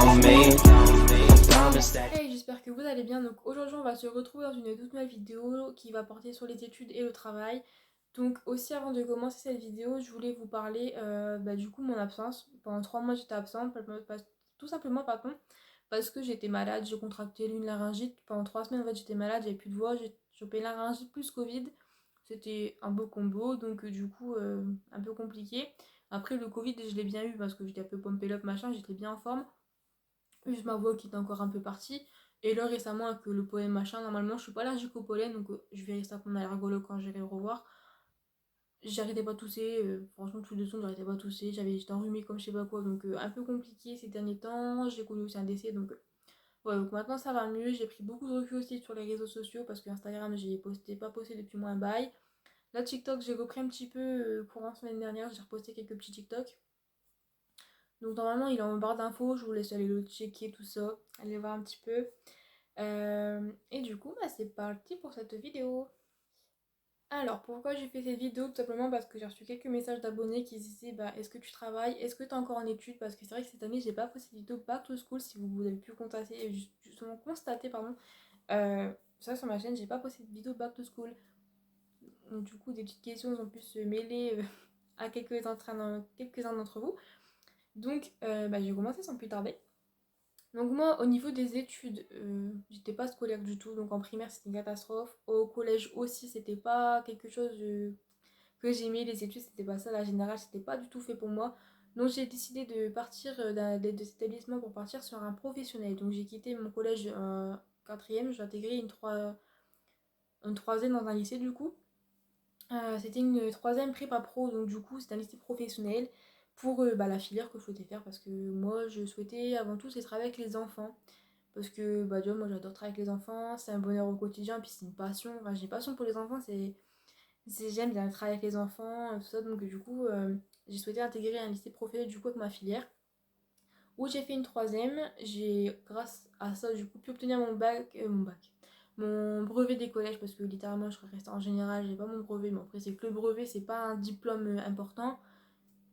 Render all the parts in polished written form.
on me. Diamonds stacked. Hey, j'espère que vous allez bien. Donc aujourd'hui, on va se retrouver dans une toute nouvelle vidéo qui va porter sur les études et le travail. Donc aussi avant de commencer cette vidéo, je voulais vous parler du coup mon absence. Pendant 3 mois, j'étais absente, tout simplement pardon, parce que j'étais malade. J'ai contracté une laryngite. Pendant 3 semaines, en fait, j'étais malade, j'avais plus de voix. J'ai chopé laryngite plus Covid. C'était un beau combo, donc du coup, un peu compliqué. Après, le Covid, je l'ai bien eu parce que j'étais un peu pompé up, machin, j'étais bien en forme. Juste ma voix qui était encore un peu partie. Et là récemment avec le pollen machin, normalement je suis pas allergique au pollen, donc je vais rester à mon allergologue quand j'irai le revoir. J'arrêtais pas de tousser, franchement tous les sons j'arrêtais pas de tousser, j'étais enrhumée comme je sais pas quoi, donc un peu compliqué ces derniers temps. J'ai connu aussi un décès, donc ouais, donc maintenant ça va mieux. J'ai pris beaucoup de recul aussi sur les réseaux sociaux parce que Instagram j'ai pas posté depuis moins un bail. Là TikTok j'ai repris un petit peu courant semaine dernière, j'ai reposté quelques petits TikTok. Donc normalement il est en barre d'infos, je vous laisse aller le checker tout ça, aller voir un petit peu. Et du coup, c'est parti pour cette vidéo. Alors, pourquoi j'ai fait cette vidéo? Tout simplement parce que j'ai reçu quelques messages d'abonnés qui disaient est-ce que tu travailles? Est-ce que tu es encore en études? Parce que c'est vrai que cette année, j'ai pas posté de vidéo back to school. Si vous avez pu constater, justement constater, pardon, ça sur ma chaîne, j'ai pas posté de vidéo back to school. Donc, du coup, des petites questions ont pu se mêler à quelques-uns d'entre vous. Donc, j'ai commencé sans plus tarder. Donc moi, au niveau des études, j'étais pas scolaire du tout. Donc en primaire, c'était une catastrophe. Au collège aussi, c'était pas quelque chose que j'aimais. Les études, c'était pas ça. La générale, c'était pas du tout fait pour moi. Donc j'ai décidé de partir de cet établissement pour partir sur un professionnel. Donc j'ai quitté mon collège quatrième. J'ai intégré une troisième dans un lycée du coup. C'était une troisième prépa pro. Donc du coup, c'était un lycée professionnel pour la filière que je souhaitais faire. Parce que moi, je souhaitais avant tout, c'est travailler avec les enfants. Parce que déjà, moi j'adore travailler avec les enfants, c'est un bonheur au quotidien, puis c'est une passion. Enfin, j'ai une passion pour les enfants, j'aime bien travailler avec les enfants, tout ça. Donc du coup, j'ai souhaité intégrer un lycée professionnel du coup avec ma filière. Où j'ai fait une troisième, j'ai grâce à ça du coup pu obtenir mon brevet des collèges parce que littéralement je serais restée en général, j'ai pas mon brevet, mais après c'est que le brevet c'est pas un diplôme important.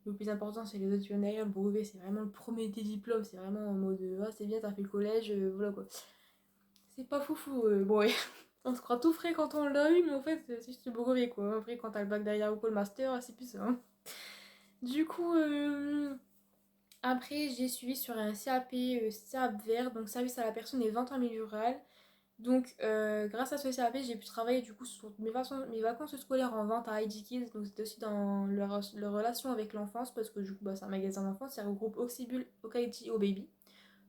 Le plus important, c'est les autres qui viennent derrière. Le brevet, c'est vraiment le premier des diplômes. C'est vraiment en mode ah, c'est bien, t'as fait le collège, voilà quoi. C'est pas foufou. Bon, ouais. On se croit tout frais quand on l'a eu, mais en fait, c'est juste le brevet quoi. Après, quand t'as le bac derrière ou quoi, le master, c'est plus ça. Hein. Du coup, après, j'ai suivi sur un CAP, CAP vert, donc service à la personne et vente en milieu rural. Donc, grâce à ce CAP, j'ai pu travailler du coup sur mes vacances scolaires en vente à ID Kids. Donc, c'était aussi dans leur relation avec l'enfance parce que du coup, c'est un magasin d'enfance. Ça regroupe Oxybul, Okaiti, Baby.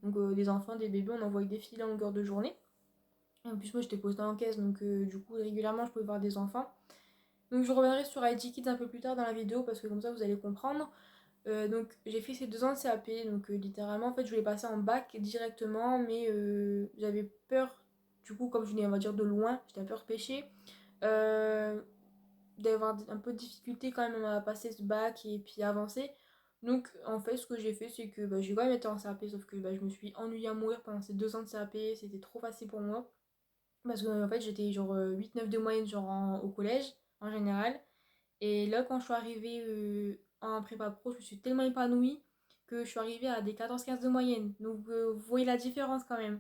Donc, des enfants, des bébés, on envoie des filles en longueur de journée. En plus, moi j'étais postée en caisse, donc du coup, régulièrement, je pouvais voir des enfants. Donc, je reviendrai sur ID Kids un peu plus tard dans la vidéo parce que comme ça, vous allez comprendre. Donc, j'ai fait ces 2 ans de CAP. Donc, littéralement, en fait, je voulais passer en bac directement, mais j'avais peur, du coup, comme je venais, on va dire, de loin, j'étais un peu repêchée, euh, d'avoir un peu de difficulté quand même à passer ce bac et puis à avancer. Donc, en fait, ce que j'ai fait, c'est que j'ai quand même été en CAP, sauf que je me suis ennuyée à mourir pendant ces 2 ans de CAP. C'était trop facile pour moi. Parce que en fait j'étais genre 8-9 de moyenne genre au collège en général. Et là quand je suis arrivée en prépa pro, je me suis tellement épanouie que je suis arrivée à des 14-15 de moyenne. Donc vous voyez la différence quand même.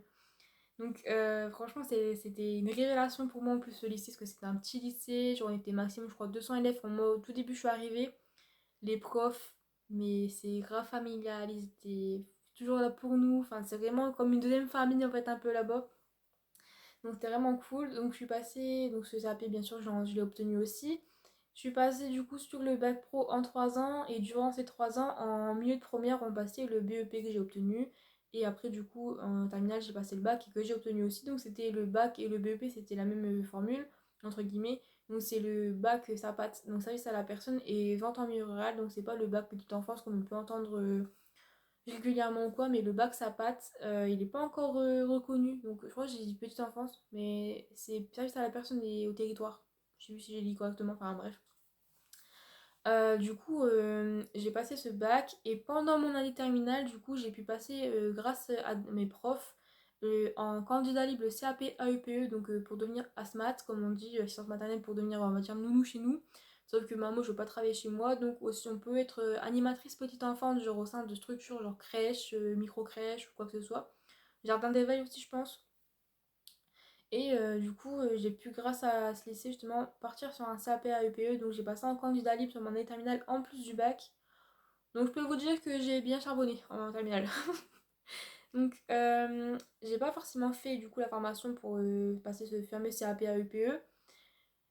Donc franchement c'était une révélation pour moi en plus ce lycée parce que c'était un petit lycée. Genre on était maximum je crois 200 élèves. Moi au tout début je suis arrivée. Les profs, mais c'est grave familial, ils étaient toujours là pour nous. Enfin c'est vraiment comme une deuxième famille en fait un peu là-bas. Donc c'était vraiment cool. Donc je suis passée, donc ce CAP bien sûr je l'ai obtenu aussi. Je suis passée du coup sur le bac pro en 3 ans et durant ces 3 ans en milieu de première on passait le BEP que j'ai obtenu. Et après du coup en terminale j'ai passé le bac et que j'ai obtenu aussi. Donc c'était le bac et le BEP c'était la même formule entre guillemets. Donc c'est le bac SAPAT, donc service à la personne et vente en milieu rural. Donc c'est pas le bac petite enfance comme on peut entendre régulièrement ou quoi, mais le bac SAPAT, il n'est pas encore reconnu. Donc je crois que j'ai dit petite enfance, mais c'est service à la personne et au territoire. Je sais plus si j'ai dit correctement, enfin bref. Du coup, j'ai passé ce bac et pendant mon année terminale, du coup, j'ai pu passer, grâce à mes profs, en candidat libre CAP AEPE, donc pour devenir ASMAT, comme on dit, assistante maternelle pour devenir, on va dire, nounou chez nous. Sauf que maman, je veux pas travailler chez moi, donc aussi on peut être animatrice petite enfance, genre au sein de structures genre crèche, micro-crèche ou quoi que ce soit. Jardin d'éveil aussi, je pense. Et du coup, j'ai pu, grâce à ce lycée, justement, partir sur un CAP à EPE. Donc j'ai passé un candidat libre sur mon année terminale en plus du bac. Donc je peux vous dire que j'ai bien charbonné en terminale. Donc j'ai pas forcément fait du coup la formation pour passer ce fameux CAP à EPE.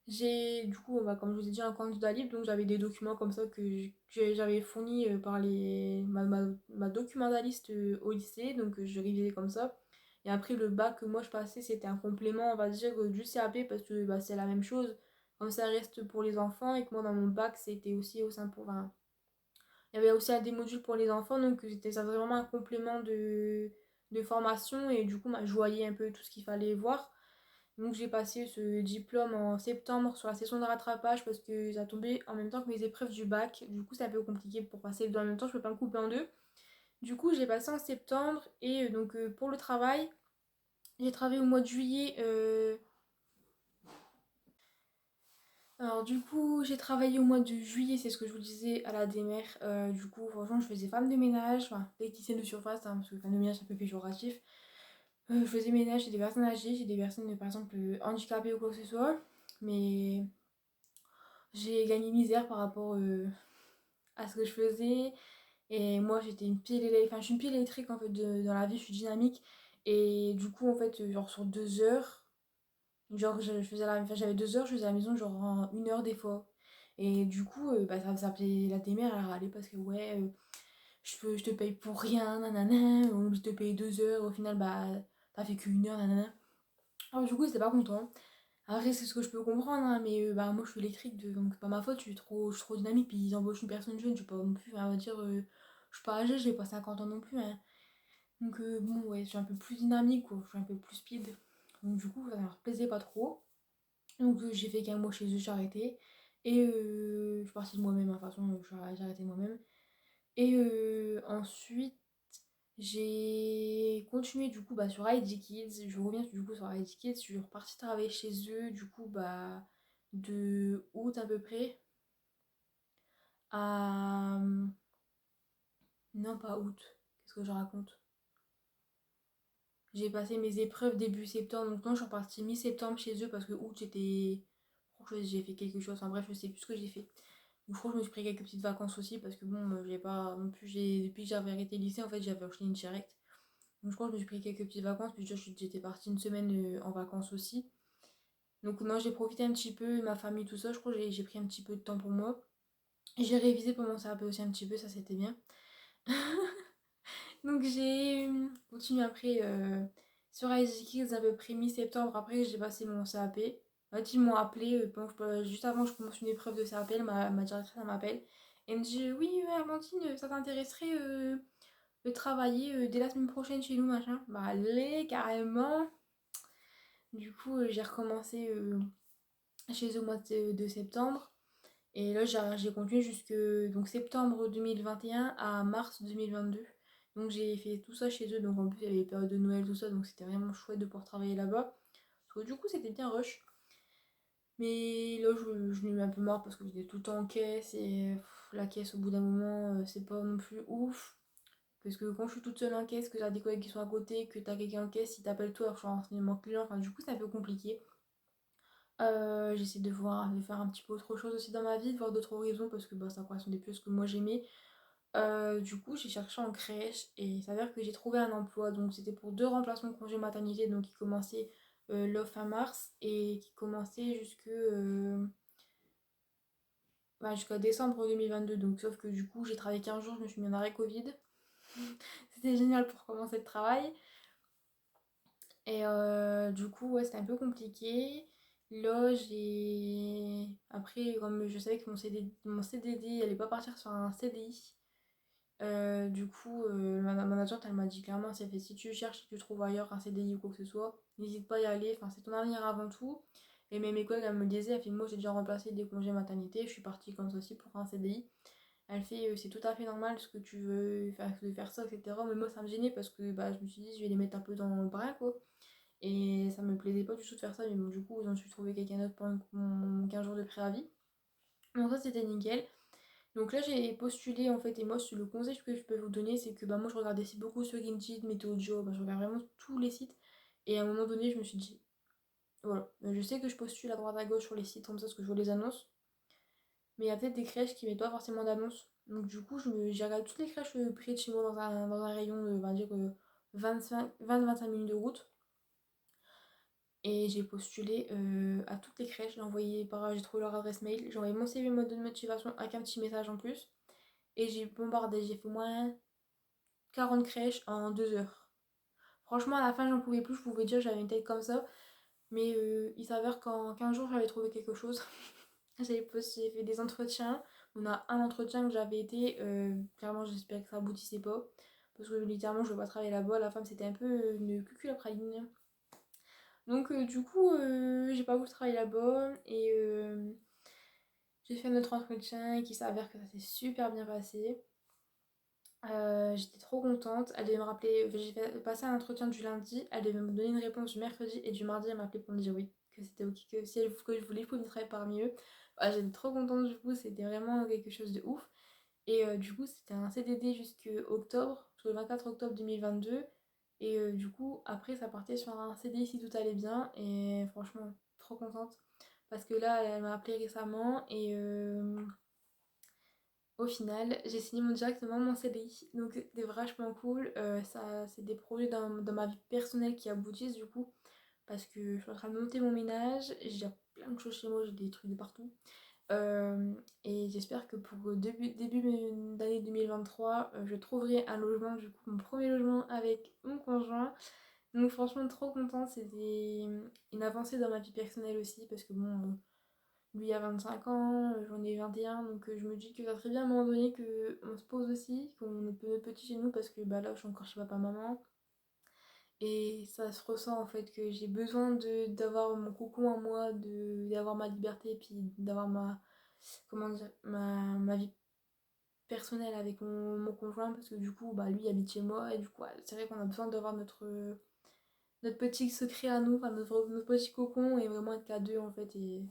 J'ai du coup, bah, comme je vous ai dit, un candidat libre, donc j'avais des documents comme ça que j'avais fournis par ma documentaliste au lycée, donc je révisais comme ça. Et après, le bac que moi je passais, c'était un complément, on va dire, du CAP parce que bah, c'est la même chose, comme ça reste pour les enfants, et que moi dans mon bac, c'était aussi au sein pour. Enfin, il y avait aussi des modules pour les enfants, donc ça faisait vraiment un complément de formation, et du coup, bah, je voyais un peu tout ce qu'il fallait voir. Donc j'ai passé ce diplôme en septembre sur la session de rattrapage parce que ça tombait en même temps que mes épreuves du bac. Du coup c'est un peu compliqué pour passer les deux en même temps, je peux pas me couper en deux. Du coup j'ai passé en septembre et donc pour le travail, j'ai travaillé au mois de juillet. Alors du coup j'ai travaillé au mois de juillet, c'est ce que je vous disais à la DMR. Du coup franchement je faisais femme de ménage, enfin technicienne de surface, hein, parce que femme de ménage c'est un peu péjoratif. Je faisais ménage chez des personnes âgées, chez des personnes par exemple handicapées ou quoi que ce soit. Mais j'ai gagné misère par rapport à ce que je faisais. Et moi, j'étais une pile électrique. Enfin, je suis une pile électrique en fait dans la vie, je suis dynamique. Et du coup, en fait, genre sur 2 heures, genre je faisais enfin, j'avais 2 heures, je faisais la maison genre en 1 heure des fois. Et du coup, bah, ça s'appelait la démère, elle râlait parce que ouais, je te paye pour rien, nanana. Ou je te paye 2 heures, au final, bah, t'as fait qu'1 heure, nanana. Alors du coup, c'était pas content. Après, c'est ce que je peux comprendre, hein, mais bah, moi je suis électrique, donc c'est pas ma faute, je suis trop dynamique, puis ils embauchent une personne jeune, je suis pas non plus, on va dire, je suis pas âgée, j'ai pas 50 ans non plus, hein. Donc bon, ouais, je suis un peu plus dynamique, quoi, je suis un peu plus speed. Donc du coup, ça leur plaisait pas trop. Donc j'ai fait qu'un mois chez eux, j'ai arrêté. Et je suis partie de moi-même, hein, de toute façon, j'ai arrêté moi-même. Et ensuite, j'ai continué du coup bah, sur ID Kids. Je reviens du coup sur ID Kids. Je suis repartie travailler chez eux du coup bah, de août à peu près à. Non, pas août. Qu'est-ce que je raconte? J'ai passé mes épreuves début septembre. Donc non, je suis repartie mi-septembre chez eux parce que août j'étais. Je crois que j'ai fait quelque chose. Enfin bref, je sais plus ce que j'ai fait. Donc, je crois que je me suis pris quelques petites vacances aussi parce que bon, j'ai pas non plus. Depuis que j'avais arrêté le lycée, en fait, j'avais enchaîné une direct. Donc je crois que je me suis pris quelques petites vacances, puis j'étais partie une semaine en vacances aussi. Donc non, j'ai profité un petit peu, ma famille, tout ça, je crois que j'ai pris un petit peu de temps pour moi. J'ai révisé pour mon CAP aussi un petit peu, ça c'était bien. Donc j'ai continué après sur Isaac Kids à peu près mi-septembre, après j'ai passé mon CAP. En fait, ils m'ont appelé, juste avant que je commence une épreuve de CAP, ma directrice elle m'appelle. Elle me dit oui, Amandine, ça t'intéresserait de travailler dès la semaine prochaine chez nous, machin. Bah allez, carrément. Du coup, j'ai recommencé chez eux au mois de septembre. Et là, j'ai continué jusque donc, septembre 2021 à mars 2022. Donc j'ai fait tout ça chez eux. Donc en plus, il y avait les périodes de Noël, tout ça. Donc c'était vraiment chouette de pouvoir travailler là-bas. Parce que du coup, c'était bien rush. Mais là, je l'ai eu un peu marre parce que j'étais tout le temps en caisse. Et la caisse, au bout d'un moment, c'est pas non plus ouf. Parce que quand je suis toute seule en caisse, que t'as des collègues qui sont à côté, que t'as quelqu'un en caisse, il t'appelle toi, alors je suis en renseignement client. Enfin, du coup, c'est un peu compliqué. J'essaie de faire un petit peu autre chose aussi dans ma vie, de voir d'autres horizons parce que bah, ça correspondait plus à ce que moi j'aimais. Du coup, j'ai cherché en crèche et il s'avère que j'ai trouvé un emploi. Donc, c'était pour 2 remplacements de congé maternité, donc qui commençaient le fin mars et qui commençaient bah, jusqu'à décembre 2022. Donc, sauf que du coup, j'ai travaillé 15 jours, je me suis mis en arrêt Covid. C'était génial pour commencer le travail. Et du coup, ouais, c'était un peu compliqué. Là, j'ai. Après, comme je savais que mon CDD allait pas partir sur un CDI, du coup, ma agente, elle m'a dit clairement, c'est fait, si tu cherches, si tu trouves ailleurs un CDI ou quoi que ce soit, n'hésite pas à y aller. Enfin, c'est ton avenir avant tout. Et même mes collègues, elle me le disaient, elle fait, moi, j'ai déjà remplacé des congés maternité, je suis partie comme ça aussi pour un CDI. Elle fait, c'est tout à fait normal ce que tu veux faire, de faire ça, etc. Mais moi, ça me gênait parce que bah, je me suis dit, je vais les mettre un peu dans le bras, quoi. Et ça me plaisait pas du tout de faire ça, mais bon, du coup, j'en suis trouvé quelqu'un d'autre pendant mon 15 jours de préavis. Donc ça c'était nickel. Donc là j'ai postulé en fait, et moi le conseil que je peux vous donner c'est que bah moi je regardais beaucoup sur Indeed, Météo Job, bah, je regarde vraiment tous les sites. Et à un moment donné je me suis dit, voilà, je sais que je postule à droite à gauche sur les sites comme ça parce que je vois les annonces. Mais il y a peut-être des crèches qui mettent pas forcément d'annonces. Donc du coup j'ai regardé toutes les crèches près de chez moi dans un rayon de, on va dire, 20-25 minutes de route. Et j'ai postulé à toutes les crèches, j'ai trouvé leur adresse mail, j'ai envoyé mon CV mode de motivation avec un petit message en plus. Et j'ai bombardé, j'ai fait moins 40 crèches en 2 heures. Franchement, à la fin, j'en pouvais plus, je pouvais dire j'avais une tête comme ça. Mais il s'avère qu'en 15 jours, j'avais trouvé quelque chose. J'ai fait des entretiens. On a un entretien que j'avais été. Clairement, j'espère que ça aboutissait pas. Parce que littéralement, je veux pas travailler là-bas. La femme, c'était un peu une cucul à praline. Donc, du coup, j'ai pas voulu travailler là-bas. Et j'ai fait un autre entretien qui s'avère que ça s'est super bien passé. J'étais trop contente. Elle devait me rappeler. J'ai passé un entretien du lundi. Elle devait me donner une réponse du mercredi. Et du mardi, elle m'a appelé pour me dire oui, que c'était ok, que si elle que je voulais, je pouvais travailler parmi eux. J'étais trop contente du coup. C'était vraiment quelque chose de ouf. Et du coup, c'était un CDD jusqu'à octobre, jusqu'au 24 octobre 2022. Et du coup, après, ça partait sur un CDI si tout allait bien. Et franchement, trop contente. Parce que là, elle m'a appelé récemment. Et au final, j'ai signé directement mon CDI. Donc, c'était vachement cool. Ça, c'est des projets dans ma vie personnelle qui aboutissent du coup. Parce que je suis en train de monter mon ménage. J'ai plein de choses chez moi, j'ai des trucs de partout. Et j'espère que pour début d'année 2023, je trouverai un logement, du coup mon premier logement avec mon conjoint. Donc franchement trop contente, c'était une avancée dans ma vie personnelle aussi parce que bon, lui a 25 ans, j'en ai 21, donc je me dis que ça serait bien à un moment donné qu'on se pose aussi, qu'on ait notre petit chez nous parce que bah là je suis encore chez papa-maman. Et ça se ressent en fait que j'ai besoin d'avoir mon cocon à moi, d'avoir ma liberté et puis d'avoir comment dire, ma vie personnelle avec mon conjoint parce que du coup bah lui il habite chez moi et du coup ouais, c'est vrai qu'on a besoin d'avoir notre petit secret à nous, enfin notre petit cocon et vraiment être qu'à deux en fait. Et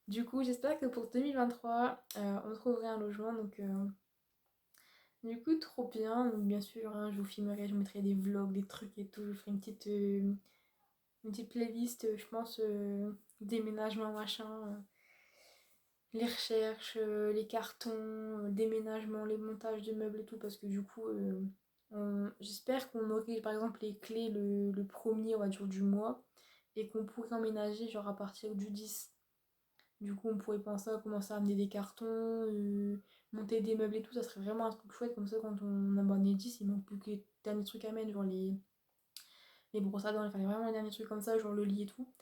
du coup j'espère que pour 2023 on trouverait un logement, donc du coup trop bien. Donc bien sûr hein, je vous filmerai, je mettrai des vlogs, des trucs et tout, je ferai une petite playlist, je pense, déménagement machin, les recherches, les cartons, déménagement, les montages de meubles et tout, parce que du coup, j'espère qu'on aurait par exemple les clés le premier, on va dire, du mois, et qu'on pourrait emménager genre à partir du 10. Du coup, on pourrait penser à commencer à amener des cartons, monter des meubles et tout, ça serait vraiment un truc chouette, comme ça quand on a les 10, il manque plus que les derniers trucs à mettre, genre les brosses à dents, il fallait vraiment les derniers trucs comme ça, genre le lit et tout.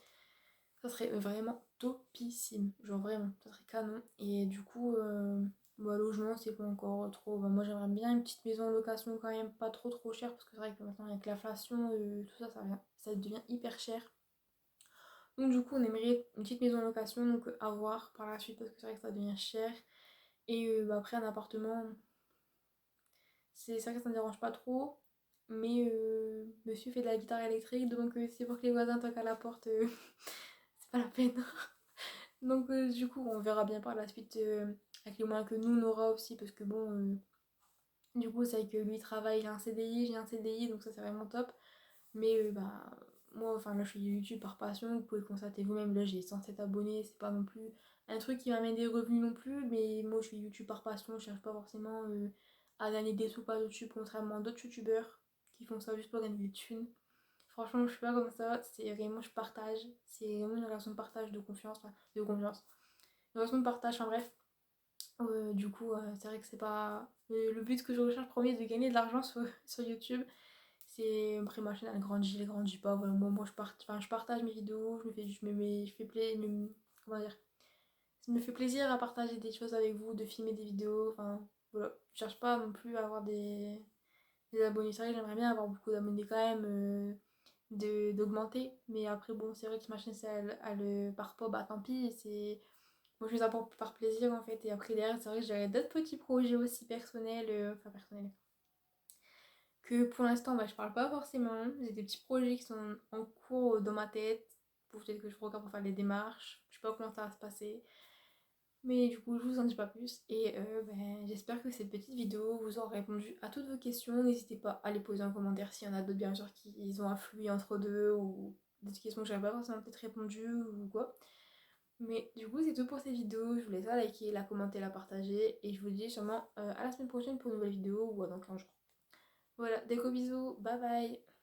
Ça serait vraiment topissime, genre vraiment, ça serait canon. Et du coup, bah, logement, c'est pas encore trop. Bah, moi, j'aimerais bien une petite maison en location quand même, pas trop trop cher, parce que c'est vrai que maintenant, avec l'inflation, tout ça, ça devient hyper cher. Donc, du coup, on aimerait une petite maison en location, donc à voir par la suite, parce que c'est vrai que ça devient cher. Et bah, après, un appartement, c'est vrai que ça ne dérange pas trop. Mais monsieur fait de la guitare électrique, donc c'est pour que les voisins toquent à la porte, c'est pas la peine. Donc du coup on verra bien par la suite avec les moyens que nous on aura aussi parce que bon du coup c'est vrai que lui travaille, il a un CDI, j'ai un CDI donc ça c'est vraiment top. Mais bah moi enfin là je fais YouTube par passion, vous pouvez constater vous-même là j'ai 107 abonnés, c'est pas non plus un truc qui m'amène des revenus non plus, mais moi je fais YouTube par passion, je cherche pas forcément à gagner des sous par YouTube contrairement à d'autres youtubeurs qui font ça juste pour gagner des thunes. Franchement je suis pas comme ça, c'est vraiment je partage, c'est vraiment une relation de partage de confiance, enfin, de confiance. Une relation de partage, enfin bref. Du coup, c'est vrai que c'est pas. Le but que je recherche premier de gagner de l'argent sur YouTube. C'est après ma chaîne elle grandit pas. Voilà, moi je partage mes vidéos, je fais comment dire, ça me fait plaisir à partager des choses avec vous, de filmer des vidéos. Enfin voilà, je cherche pas non plus à avoir des abonnés. C'est vrai que j'aimerais bien avoir beaucoup d'abonnés quand même, d'augmenter. Mais après bon, c'est vrai que ma chaîne si elle part pas, bah tant pis. Moi je fais ça par plaisir en fait. Et après derrière, c'est vrai que j'avais d'autres petits projets aussi personnels, enfin personnels, que pour l'instant bah, je parle pas forcément. J'ai des petits projets qui sont en cours dans ma tête. Peut-être que je regarde pour faire les démarches. Je sais pas comment ça va se passer. Mais du coup, je vous en dis pas plus et j'espère que cette petite vidéo vous aura répondu à toutes vos questions. N'hésitez pas à les poser en commentaire s'il y en a d'autres bien sûr qui ils ont afflué entre deux ou des questions que j'avais pas forcément peut-être répondu ou quoi. Mais du coup, c'est tout pour cette vidéo. Je vous laisse la liker, la commenter, la partager et je vous dis sûrement à la semaine prochaine pour une nouvelle vidéo ou dans 15 jours. Voilà, des gros bisous, bye bye!